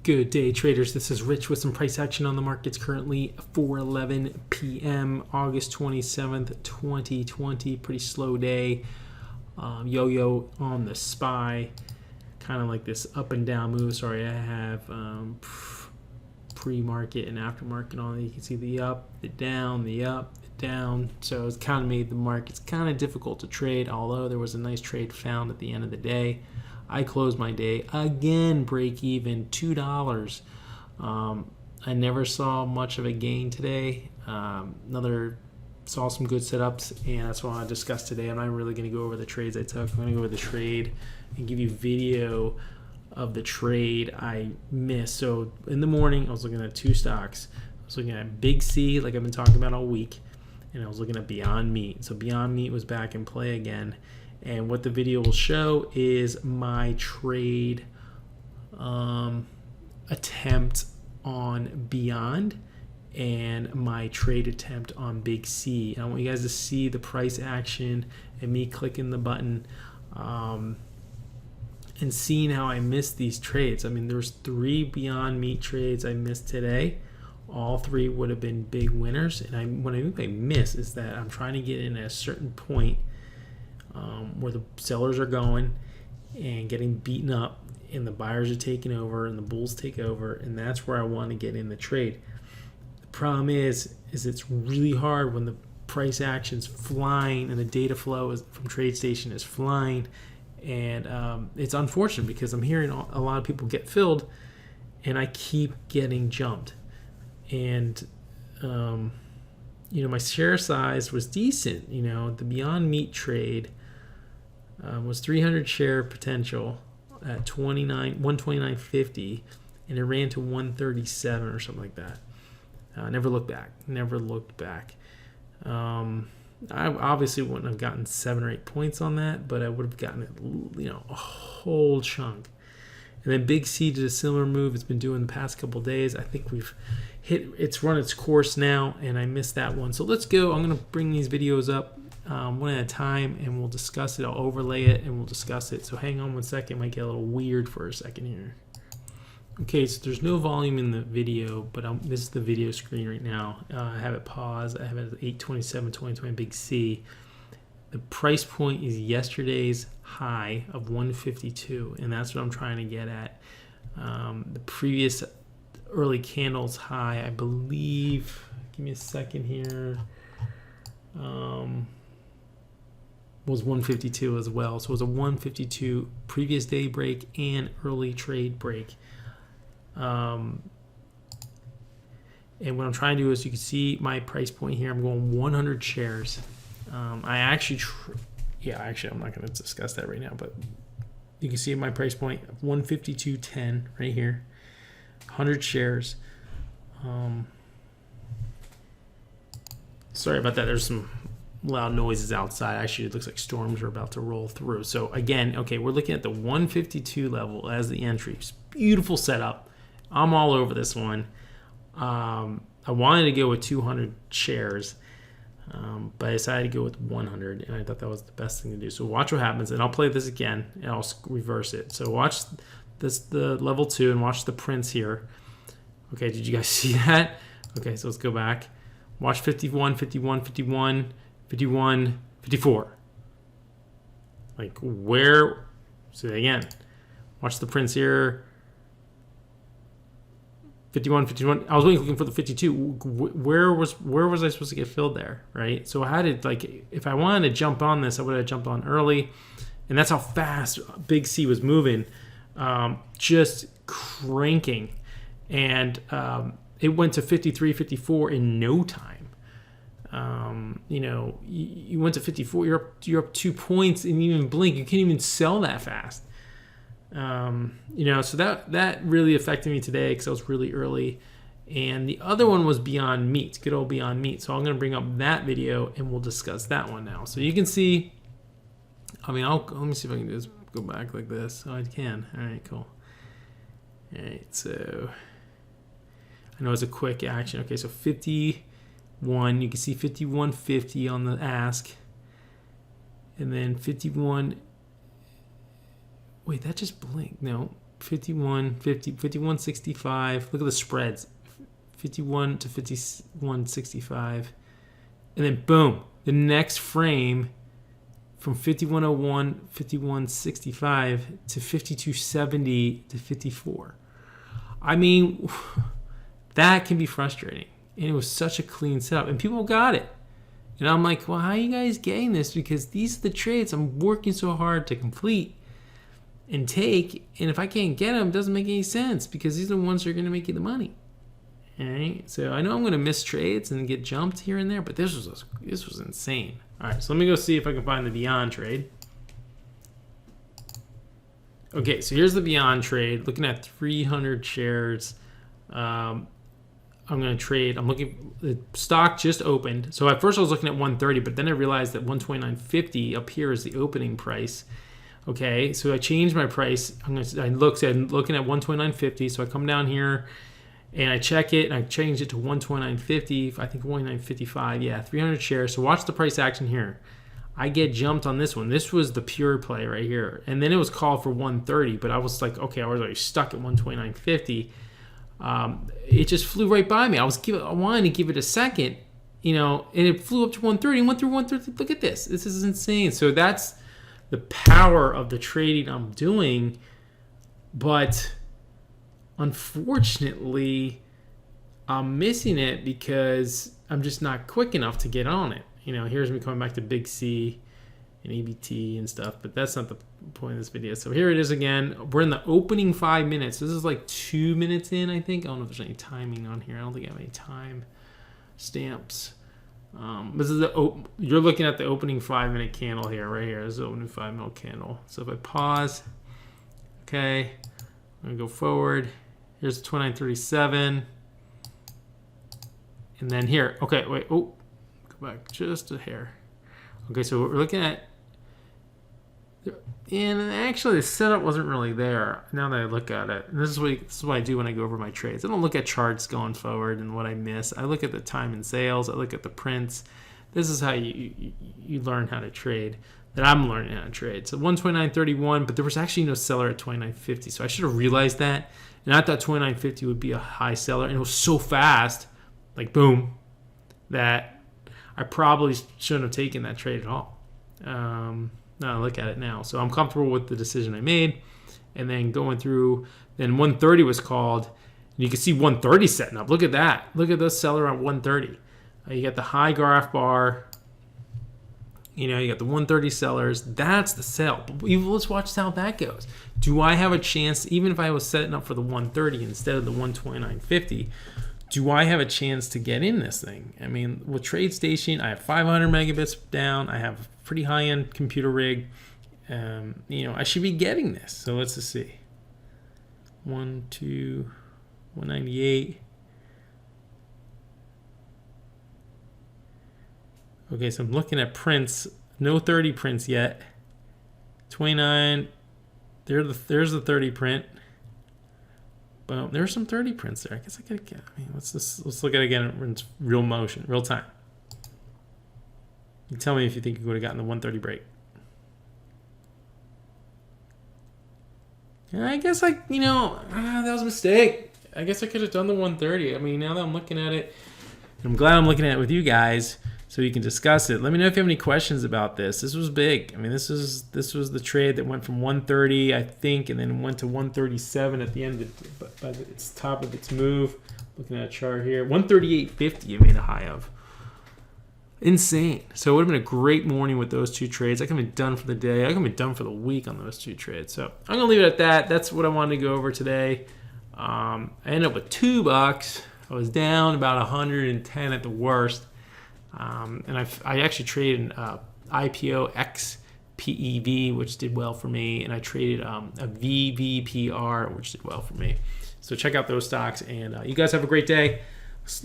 Good day, traders. This is Rich with some price action on the markets currently 4:11 p.m. August 27th, 2020. Pretty slow day. Yo-yo on the SPY. Kind of like this up and down move. Sorry, I have pre-market and aftermarket on. You can see the up, the down, the up, the down. So it's kind of made the markets kind of difficult to trade, although there was a nice trade found at the end of the day. I closed my day again, break even, $2. I never saw much of a gain today. Saw some good setups, and that's what I want to discuss today. I'm not really going to go over the trades I took. I'm going to go over the trade and give you video of the trade I missed. So in the morning, I was looking at two stocks. I was looking at BIGC, like I've been talking about all week, and I was looking at BYND Meat. So BYND Meat was back in play again. And what the video will show is my trade attempt on BYND and my trade attempt on BIGC. I want you guys to see the price action and me clicking the button and seeing how I missed these trades. I mean, there's 3 BYND Meat trades I missed today. All 3 would have been big winners. And what I mean by miss is that I'm trying to get in at a certain point where the sellers are going and getting beaten up and the buyers are taking over and the bulls take over, and that's where I want to get in the trade. The problem is it's really hard when the price action's flying and the data flow from TradeStation is flying, and it's unfortunate because I'm hearing a lot of people get filled and I keep getting jumped. And my share size was decent. The BYND Meat trade was 300 share potential at 129.50, and it ran to 137 or something like that. Never looked back. I obviously wouldn't have gotten 7 or 8 points on that, but I would have gotten a whole chunk. And then BIGC did a similar move. It's been doing the past couple days. I think it's run its course now, and I missed that one. So let's go. I'm going to bring these videos up one at a time, and we'll discuss it. I'll overlay it, and we'll discuss it. So hang on one second. It might get a little weird for a second here. Okay, so there's no volume in the video, but this is the video screen right now. I have it paused. I have it at 8/27/2020 BIGC. The price point is yesterday's high of 152, and that's what I'm trying to get at. The previous early candles high, I believe, give me a second here, was 152 as well. So it was a 152 previous day break and early trade break. And what I'm trying to do is, you can see my price point here. I'm going 100 shares. I'm not going to discuss that right now, but you can see my price point of 152.10 right here, 100 shares. Sorry about that. There's some loud noises outside. Actually, it looks like storms are about to roll through. So again, okay, we're looking at the 152 level as the entry. Beautiful setup. I'm all over this one. I wanted to go with 200 shares. But I decided to go with 100, and I thought that was the best thing to do. So watch what happens, and I'll play this again, and I'll reverse it. So watch this, the level 2, and watch the prints here. Okay, did you guys see that? Okay, so let's go back. Watch 51, 51, 51, 51, 54. Like where? See that again. Watch the prints here. 51, 51. I was looking for the 52. Where was I supposed to get filled there, right? So I had to, if I wanted to jump on this, I would have jumped on early, and that's how fast BIGC was moving, just cranking, and it went to 53, 54 in no time. You went to 54. You're up 2 points, and you even blink. You can't even sell that fast. So that really affected me today because I was really early. And the other one was BYND Meat, good old BYND Meat. So I'm going to bring up that video and we'll discuss that one now. So you can see, let me see if I can just go back like this. Oh, I can. All right, cool. All right, so I know it's a quick action. Okay, so 51, you can see 51.50 on the ask. And then 51, wait, that just blinked. No, 51.50, 51.65. Look at the spreads. 51 to 51.65. And then boom, the next frame from 51.01, 51.65 to 52.70 to 54. I mean, that can be frustrating. And it was such a clean setup. And people got it. And I'm like, well, how are you guys getting this? Because these are the trades I'm working so hard to complete and take. And if I can't get them, it doesn't make any sense because these are the ones that are going to make you the money. All right. So I know I'm going to miss trades and get jumped here and there, but this was insane. All right. So let me go see if I can find the BYND trade. Okay. So here's the BYND trade. Looking at 300 shares. I'm going to trade. I'm looking. The stock just opened. So at first I was looking at 130, but then I realized that 129.50 up here is the opening price. Okay, so I changed my price. I'm looking at 129.50. So I come down here and I check it and I change it to 129.50. I think 129.55. Yeah, 300 shares. So watch the price action here. I get jumped on this one. This was the pure play right here, and then it was called for 130. But I was like, okay, I was already stuck at 129.50. It just flew right by me. I wanted to give it a second, and it flew up to 130 and went through 130. Look at this. This is insane. So that's the power of the trading I'm doing. But unfortunately, I'm missing it because I'm just not quick enough to get on it. Here's me coming back to BIGC and ABT and stuff, but that's not the point of this video. So here it is again. We're in the opening 5 minutes. This is like 2 minutes in, I think. I don't know if there's any timing on here. I don't think I have any time stamps. This is you're looking at the opening 5 minute candle here, right here. This is the opening 5 minute candle. So if I pause, okay, I'm gonna go forward. Here's the 29.37, and then here. Okay, wait. Oh, go back just a hair. Okay, so we're looking at. And actually, the setup wasn't really there. Now that I look at it, and this is what I do when I go over my trades. I don't look at charts going forward and what I miss. I look at the time and sales. I look at the prints. This is how you learn how to trade. That I'm learning how to trade. So 129.31, but there was actually no seller at 29.50. So I should have realized that. And I thought 29.50 would be a high seller, and it was so fast, like boom, that I probably shouldn't have taken that trade at all. Now I look at it now. So I'm comfortable with the decision I made. And then going through, then 130 was called. And you can see 130 setting up. Look at that. Look at the seller on 130. You got the high graph bar. You got the 130 sellers. That's the sell. But let's watch how that goes. Do I have a chance, even if I was setting up for the 130 instead of the 129.50, do I have a chance to get in this thing? I mean, with TradeStation, I have 500 megabits down. I have a pretty high-end computer rig. I should be getting this. So let's just see. 198. Okay, so I'm looking at prints. No 30 prints yet. 29. There's the 30 print. Boom. There's some 30 prints there. I guess I gotta get. Let's look at it again in real motion, real time. You tell me if you think you would have gotten the 130 break. Yeah, I guess that was a mistake. I guess I could have done the 130. I mean, now that I'm looking at it, and I'm glad I'm looking at it with you guys so you can discuss it. Let me know if you have any questions about this. This was big. I mean, this was the trade that went from 130, I think, and then went to 137 at the end by its top of its move. Looking at a chart here, 138.50 you made a high of. Insane. So it would have been a great morning with those two trades. I could have been done for the day. I could have been done for the week on those two trades. So I'm going to leave it at that. That's what I wanted to go over today. I ended up with $2. I was down about 110 at the worst. And I actually traded an IPO XPEV, which did well for me. And I traded a VVPR, which did well for me. So check out those stocks. And you guys have a great day.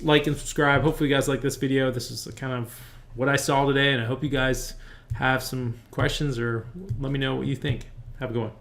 Like and subscribe. Hopefully you guys like this video. This is kind of what I saw today, and I hope you guys have some questions or let me know what you think. Have a good one.